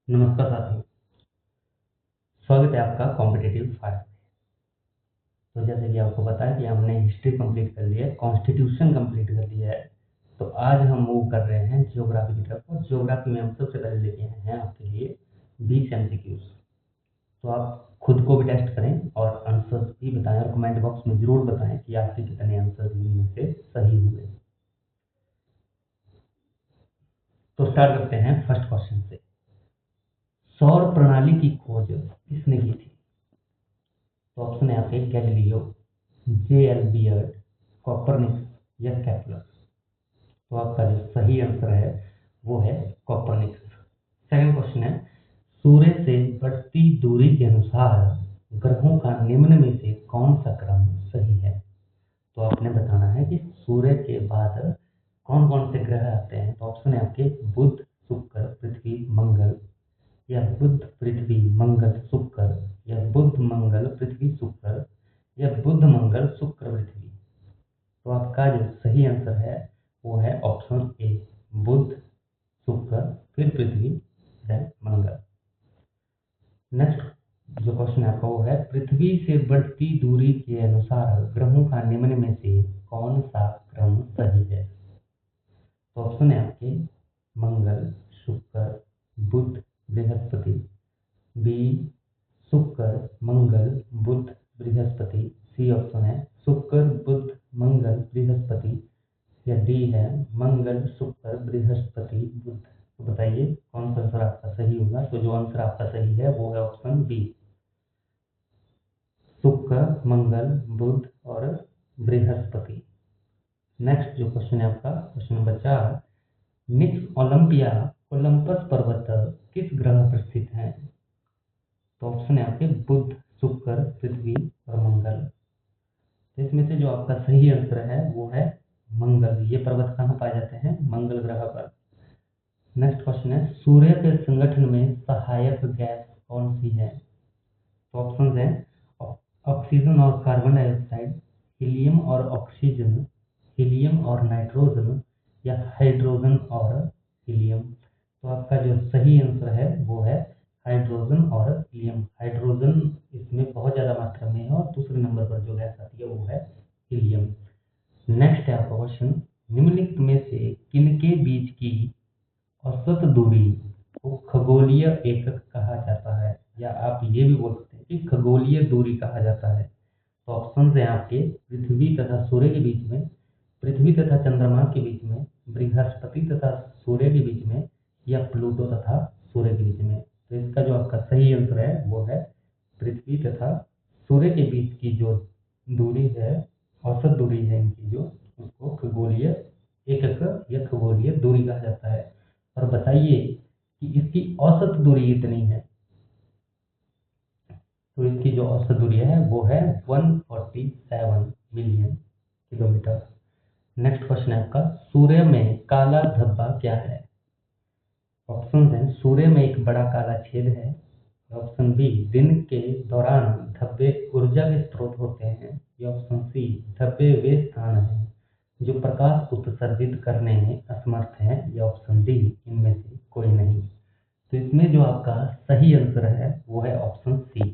नमस्कार साथियों, स्वागत है आपका कॉम्पिटिटिव फाइव में। तो जैसे कि आपको पता है कि हमने हिस्ट्री कंप्लीट कर लिया है, कॉन्स्टिट्यूशन कंप्लीट कर लिया है। तो आज हम मूव कर रहे हैं ज्योग्राफी की तरफ, और ज्योग्राफी में हम सबसे पहले लेके आए हैं आपके लिए 20 एमसीक्यूज। तो आप खुद को भी टेस्ट करें और आंसर्स भी बताएं, और कमेंट बॉक्स में जरूर बताएं कि आपके कितने आंसर इनमें से सही हुए। तो स्टार्ट करते हैं फर्स्ट क्वेश्चन से। सौर प्रणाली की खोज किसने की थी? तो ऑप्शन है आपके गैलीलियो, जे.एल. बियर्ड, कॉपरनिकस या केपलर। तो आपका जो सही आंसर है वो है कॉपरनिकस। सेकंड क्वेश्चन है, सूर्य से बढ़ती दूरी के अनुसार ग्रहों का निम्न में से कौन सा क्रम सही है? तो आपने बताना है कि सूर्य के बाद कौन कौन से ग्रह आते हैं। तो ऑप्शन है आपके बुध, शुक्र, पृथ्वी, मंगल, या बुध, पृथ्वी, मंगल, शुक्र, या बुध, मंगल, पृथ्वी, शुक्र, या बुध, मंगल, शुक्र, पृथ्वी। तो आपका जो सही आंसर है वो है ऑप्शन ए, बुध, शुक्र, फिर पृथ्वी, देन मंगल। नेक्स्ट जो क्वेश्चन है आपका वो है, पृथ्वी से बढ़ती दूरी के अनुसार ग्रहों का निम्न में से कौन सा क्रम सही है? तो ऑप्शन है आपके मंगल, शुक्र, बुध, बृहस्पति, बी शुक्र, मंगल, बुध, बृहस्पति, सी ऑप्शन है शुक्र, बुध, मंगल, बृहस्पति, या डी है मंगल, शुक्र, बृहस्पति, बुध। तो बताइए कौन सा आंसर आपका सही होगा? तो जो आंसर आपका सही है वो है ऑप्शन बी, शुक्र, मंगल, बुध और बृहस्पति। नेक्स्ट जो क्वेश्चन है आपका क्वेश्चन नंबर 4, निक्स ओलंपिया ओलंपस पर्वत किस ग्रह पर स्थित है? तो ऑप्शन है आपके बुध, शुक्र, पृथ्वी और मंगल। तो इसमें से जो आपका सही आंसर है वो है मंगल। ये पर्वत कहाँ पाए जाते हैं? मंगल ग्रह पर। नेक्स्ट क्वेश्चन है, सूर्य के संगठन में सहायक गैस कौन सी है? तो ऑप्शन है ऑक्सीजन और कार्बन डाइऑक्साइड, हीलियम और ऑक्सीजन, हीलियम और नाइट्रोजन, या हाइड्रोजन और हीलियम। तो आपका जो सही आंसर है वो है हाइड्रोजन और हीलियम। हाइड्रोजन इसमें बहुत ज़्यादा मात्रा में है, और दूसरे नंबर पर जो गैस आती है वो है हीलियम। नेक्स्ट है आपका क्वेश्चन, निम्नलिखित में से किनके बीच की औसत दूरी को खगोलीय एकक कहा जाता है? या आप ये भी बोल सकते हैं कि खगोलीय दूरी कहा जाता है। तो ऑप्शन है आपके पृथ्वी तथा सूर्य के बीच में, पृथ्वी तथा चंद्रमा के बीच में, बृहस्पति तथा सूर्य के बीच में, या प्लूटो तथा सूर्य के बीच में। तो इसका जो आपका सही आंसर है वो है पृथ्वी तथा सूर्य के बीच की जो दूरी है, औसत दूरी है इनकी जो, उसको खगोलीय एकक या खगोलीय दूरी कहा जाता है। और बताइए कि इसकी औसत दूरी कितनी है? तो इसकी जो औसत दूरी है वो है 147 मिलियन किलोमीटर। नेक्स्ट क्वेश्चन है आपका, सूर्य में काला धब्बा क्या है? ऑप्शन है सूर्य में एक बड़ा काला छेद है, ऑप्शन बी दिन के दौरान धब्बे ऊर्जा के स्रोत होते हैं, या ऑप्शन सी धब्बे वे स्थान हैं जो प्रकाश उत्सर्जित करने में असमर्थ हैं, या ऑप्शन डी इनमें से कोई नहीं। तो इसमें जो आपका सही आंसर है वो है ऑप्शन सी,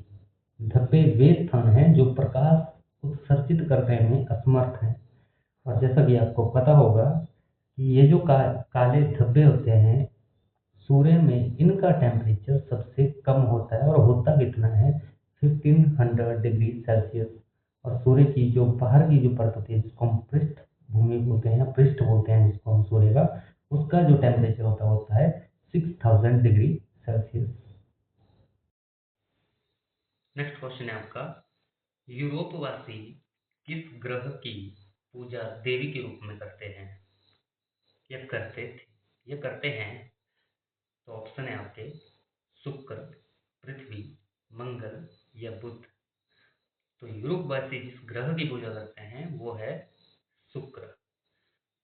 धब्बे वे स्थान हैं जो प्रकाश उत्सर्जित करने में असमर्थ हैं। और जैसा कि आपको पता होगा कि ये जो काले धब्बे होते हैं, सूर्य में इनका टेम्परेचर सबसे कम होता है, और होता कितना है 1500 डिग्री सेल्सियस। और सूर्य की जो बाहर की जो परत होती है जिसको हम पृष्ठ भूमि बोलते हैं, पृष्ठ बोलते हैं जिसको हम सूर्य का, उसका जो टेम्परेचर होता है 6000 डिग्री सेल्सियस। नेक्स्ट क्वेश्चन है आपका, यूरोपवासी किस ग्रह की पूजा देवी के रूप में करते हैं? या करते थे, या करते हैं? तो ऑप्शन है आपके शुक्र, पृथ्वी, मंगल, या बुध। तो यूरोपवासी जिस ग्रह की पूजा करते हैं वो है शुक्र।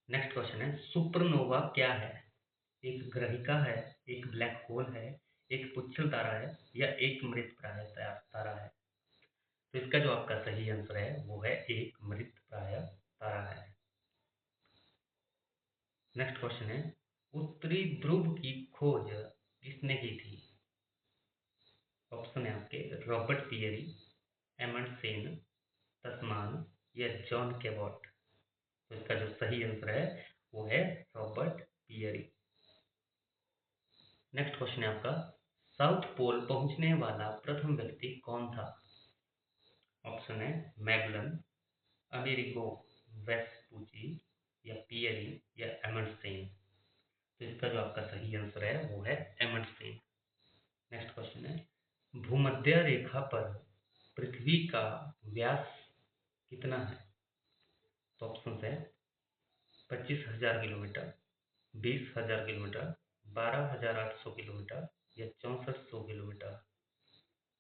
नेक्स्ट क्वेश्चन है, सुपरनोवा क्या है? एक ग्रहिका है, एक ब्लैक होल है, एक पुच्छल तारा है, या एक मृत प्राय तारा है? तो इसका जो आपका सही आंसर है वो है एक मृत प्राय तारा है। नेक्स्ट क्वेश्चन है, उत्तरी ध्रुव की खोज किसने की थी? पियरी, एमंडसेन, तस्मान या जॉन कैबॉट। तो इसका जो सही आंसर है वो है रॉबर्ट पियरी। नेक्स्ट क्वेश्चन है आपका, साउथ पोल पहुंचने वाला प्रथम व्यक्ति कौन था? ऑप्शन है मैगलन, अमेरिगो वेस्पुची या पियरी या एमंडसेन। तो इसका जो आपका सही आंसर है वो है एमंडसेन। नेक्स्ट क्वेश्चन है, भूमध्य रेखा पर पृथ्वी का व्यास कितना है? तो ऑप्शन है 25,000 किलोमीटर, 20,000 किलोमीटर, 12,800 किलोमीटर या 6400 किलोमीटर।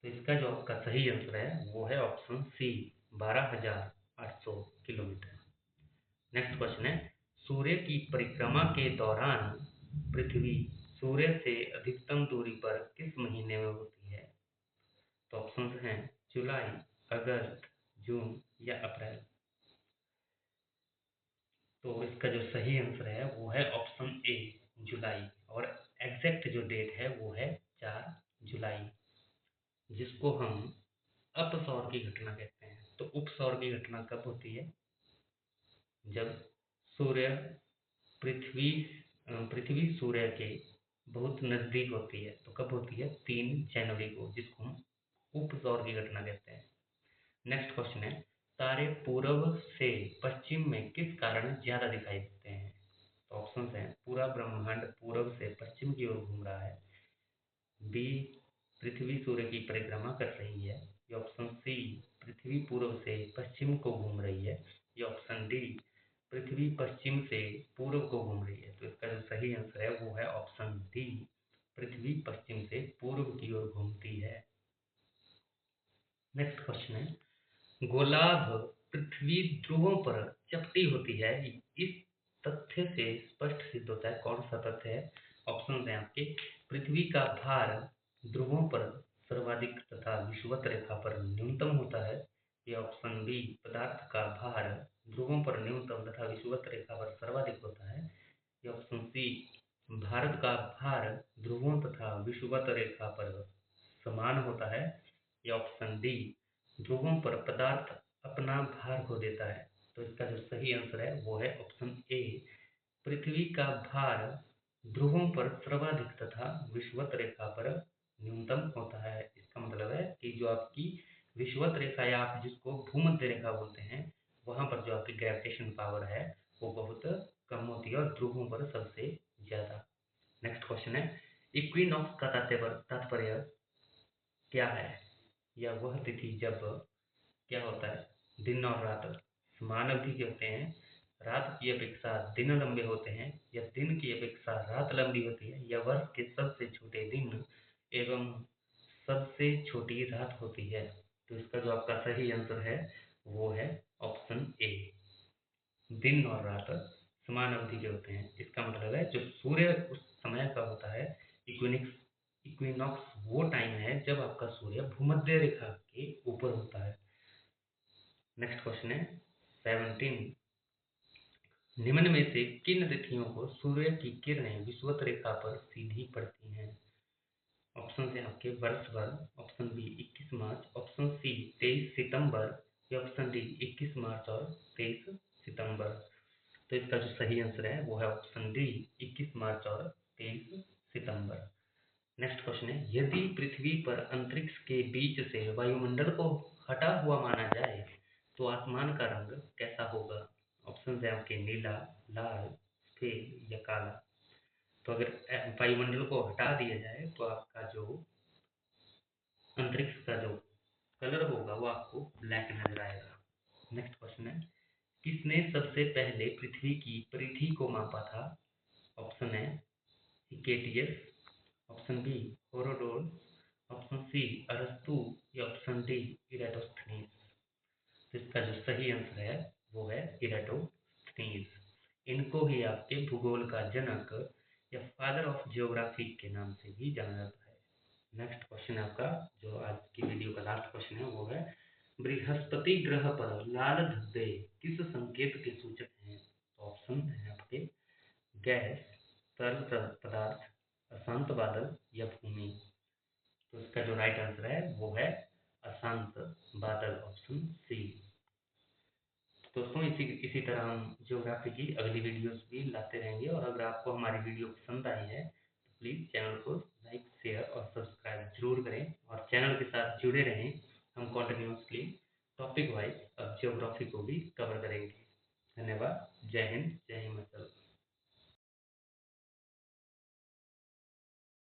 तो इसका जो आपका सही आंसर है वो है option C, 12,800 kilometre. Next question है, सूर्य की परिक्रमा के दौरान पृथ्वी सूर्य से अधिकतम दूरी पर किस महीने में होती है? तो ऑप्शन हैं जुलाई, अगस्त, जून या अप्रैल। तो इसका जो सही आंसर है वो है ऑप्शन ए, जुलाई। और एग्जैक्ट जो डेट है वो है 4 जुलाई, जिसको हम अपसौर की घटना कहते हैं। तो उपसौर की घटना कब होती है? जब सूर्य पृथ्वी पृथ्वी सूर्य के बहुत नजदीक होती है। तो कब होती है? 3 जनवरी को, जिसको हम उपसौर की घटना कहते हैं। नेक्स्ट क्वेश्चन है, तारे पूर्व से पश्चिम में किस कारण ज्यादा दिखाई देते हैं? तो ऑप्शन है, पूरा ब्रह्मांड पूर्व से पश्चिम की ओर घूम रहा है, बी पृथ्वी सूर्य की परिक्रमा कर रही है, या ऑप्शन सी पृथ्वी पूर्व से पश्चिम को घूम रही है, या ऑप्शन डी पृथ्वी पश्चिम से पूर्व को घूम रही है। तो इसका जो सही आंसर है वो है ऑप्शन डी, पृथ्वी पश्चिम से पूर्व की ओर घूमती है। नेक्स्ट क्वेश्चन है, गोलार्ध पृथ्वी ध्रुवों पर चपटी होती है, इस तथ्य से स्पष्ट सिद्ध होता है। कौन सा तथ्य है? ऑप्शन है आपके, पृथ्वी का भार ध्रुवों पर सर्वाधिक तथा विषुवत रेखा पर न्यूनतम होता है, या ऑप्शन बी पदार्थ का भार ध्रुवों पर न्यूनतम तथा विषुवत रेखा पर सर्वाधिक होता है, या ऑप्शन सी भारत का भार ध्रुवों तथा विषुवत रेखा पर समान होता है, या ऑप्शन डी ध्रुवों पर पदार्थ अपना भार खो देता है। तो इसका जो सही आंसर है वो है ऑप्शन ए, पृथ्वी का भार ध्रुवों पर सर्वाधिक तथा विषुवत रेखा पर न्यूनतम होता है। इसका मतलब है कि जो आपकी विषुवत रेखा या आप जिसको भूमध्य रेखा बोलते हैं, वहां पर जो आपकी ग्रेविटेशन पावर है वो बहुत कम होती है, और ध्रुवों पर सबसे ज्यादा। नेक्स्ट क्वेश्चन है, इक्विनॉक्स का तात्पर्य क्या है? या वह तिथि जब क्या होता है, दिन और रात समान अवधि के होते हैं, रात की अपेक्षा दिन लंबे होते हैं, या दिन की अपेक्षा रात लंबी होती है, या वर्ष के सबसे छोटे दिन एवं सबसे छोटी रात होती है। तो इसका जो आपका सही आंसर है वो है ऑप्शन ए, दिन और रात समान अवधि के होते हैं। इसका मतलब है जो सूर्य उस समय का होता है, इक्विनॉक्स वो टाइम है जब आपका सूर्य भूमध्य रेखा के ऊपर होता है। नेक्स्ट क्वेश्चन है 17, निम्न में से किन तिथियों को सूर्य की किरणें विषुवत रेखा पर सीधी पड़ती हैं? ऑप्शन है आपके वर्ष भर, ऑप्शन बी 21 मार्च, ऑप्शन सी 23 सितंबर, या ऑप्शन डी 21 मार्च और 23 सितंबर। तो इसका जो सही आंसर है वो है ऑप्शन डी, 21 मार्च और 23 सितंबर। नेक्स्ट क्वेश्चन है, यदि पृथ्वी पर अंतरिक्ष के बीच से वायुमंडल को हटा हुआ माना जाए तो आसमान का रंग कैसा होगा? ऑप्शन है आपके नीला, लाल, सफेद या काला। तो अगर वायुमंडल को हटा दिया जाए तो आपका जो अंतरिक्ष का जो कलर होगा वो आपको ब्लैक नजर आएगा। नेक्स्ट क्वेश्चन है, किसने सबसे पहले पृथ्वी की परिधि को मापा था? ऑप्शन है Hecataeus, option B Herodotus, option C अरस्तु, या ऑप्शन डी इराटोस्थनीज। तो इसका जो सही आंसर है वो है इराटोस्थनीज। इनको ही आपके भूगोल का जनक या फादर ऑफ जियोग्राफी के नाम से भी जाना जाता है। नेक्स्ट क्वेश्चन है आपका, जो आज की वीडियो का लास्ट क्वेश्चन है वो है, बृहस्पति ग्रह पर लाल धब्बे किस संकेत के सूचक हैं? तो ऑप्शन है आपके गैस, तरल पदार्थ, अशांत बादल या भूमि। तो इसका जो राइट आंसर है वो है अशांत बादल, ऑप्शन सी। दोस्तों इसी तरह हम ज्योग्राफी की अगली वीडियोस भी लाते रहेंगे, और अगर आपको हमारी वीडियो पसंद आई है तो प्लीज़ चैनल को लाइक, शेयर और सब्सक्राइब जरूर करें, और चैनल के साथ जुड़े रहें। हम कॉन्टिन्यूसली टॉपिक वाइज अब ज्योग्राफी को भी कवर करेंगे। धन्यवाद। जय हिंद, जय हिमाचल।